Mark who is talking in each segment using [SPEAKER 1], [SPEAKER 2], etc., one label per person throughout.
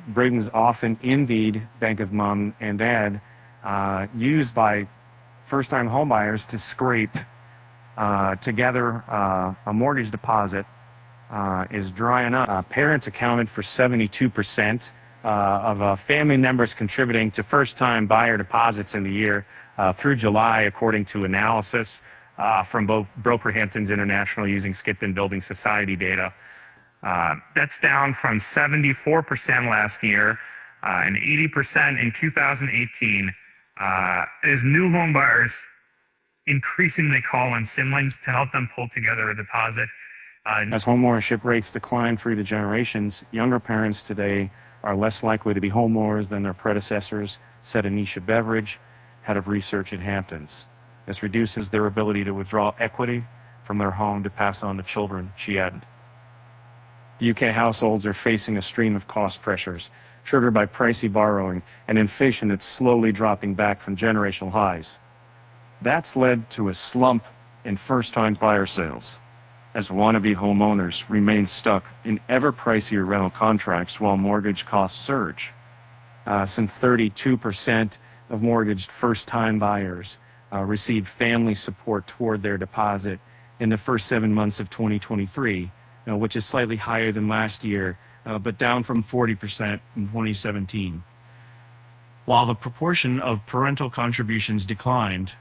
[SPEAKER 1] brings often envied Bank of Mom and Dad, used by first-time homebuyers to scrape together a mortgage deposit, is drying up. Parents accounted for 72% of family members contributing to first-time buyer deposits in the year through July, according to analysis from both Brokerhamptons International using Skipton Building Society data. That's down from 74% last year and 80% in 2018 as new home buyers increasingly call on siblings to help them pull together a deposit. As homeownership rates decline through the generations, younger parents today are less likely to be homeowners than their predecessors, said Anisha Beveridge, head of research at Hamptons. This reduces their ability to withdraw equity from their home to pass on to children, she added. UK households are facing a stream of cost pressures, triggered by pricey borrowing and inflation that's slowly dropping back from generational highs. That's led to a slump in first-time buyer sales, as wannabe homeowners remain stuck in ever pricier rental contracts while mortgage costs surge. Some 32% of mortgaged first-time buyers received family support toward their deposit in the first 7 months of 2023, which is slightly higher than last year, but down from 40% in 2017. While the proportion of parental contributions declined,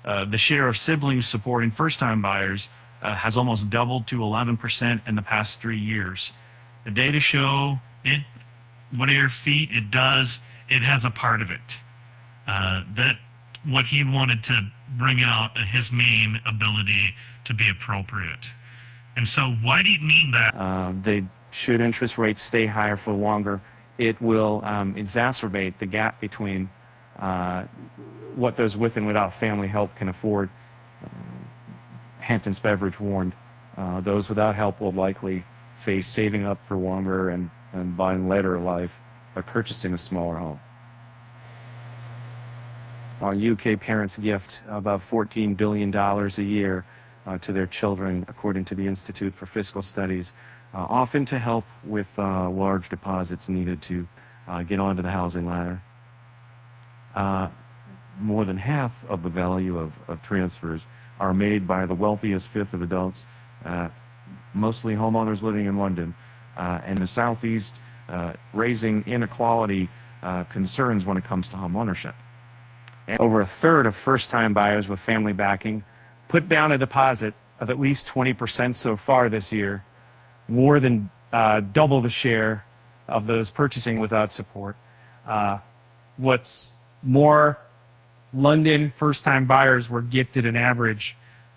[SPEAKER 1] the share of siblings supporting first-time buyers has almost doubled to 11% in the past 3 years. The data show it, whatever feat it does, it has a part of it. That what he wanted to bring out his main ability to be appropriate. And so why do you need that? Should interest rates stay higher for longer, it will exacerbate the gap between what those with and without family help can afford. Hamptons Beverage warned those without help will likely face saving up for longer and buying later in life by purchasing a smaller home. UK parents gift about $14 billion a year to their children, according to the Institute for Fiscal Studies, often to help with large deposits needed to get onto the housing ladder. More than half of the value of transfers are made by the wealthiest fifth of adults, mostly homeowners living in London and the Southeast, raising inequality concerns when it comes to home ownership. And over a third of first-time buyers with family backing put down a deposit of at least 20% so far this year, more than double the share of those purchasing without support. What's more, London first-time buyers were gifted an average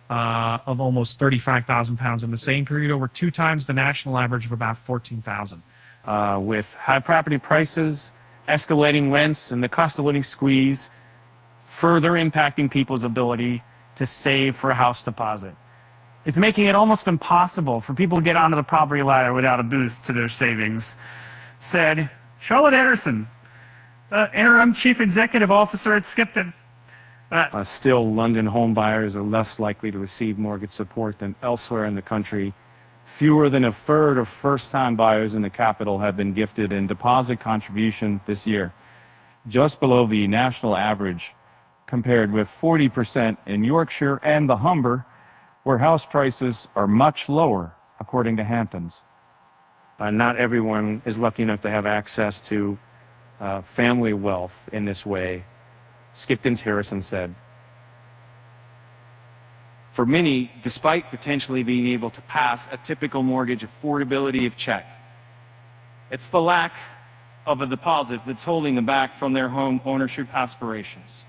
[SPEAKER 1] of almost £35,000 in the same period, over 2 times the national average of about $14,000. With high property prices, escalating rents, and the cost of living squeeze further impacting people's ability to save for a house deposit. It's making it almost impossible for people to get onto the property ladder without a boost to their savings, said Charlotte Anderson, interim chief executive officer at Skipton. Still, London home buyers are less likely to receive mortgage support than elsewhere in the country. Fewer than a third of first-time buyers in the capital have been gifted in deposit contribution this year, just below the national average, compared with 40% in Yorkshire and the Humber, where house prices are much lower, according to Hamptons. Not everyone is lucky enough to have access to family wealth in this way, Skipton's Harrison said. For many, despite potentially being able to pass a typical mortgage affordability of check, it's the lack of a deposit that's holding them back from their home ownership aspirations.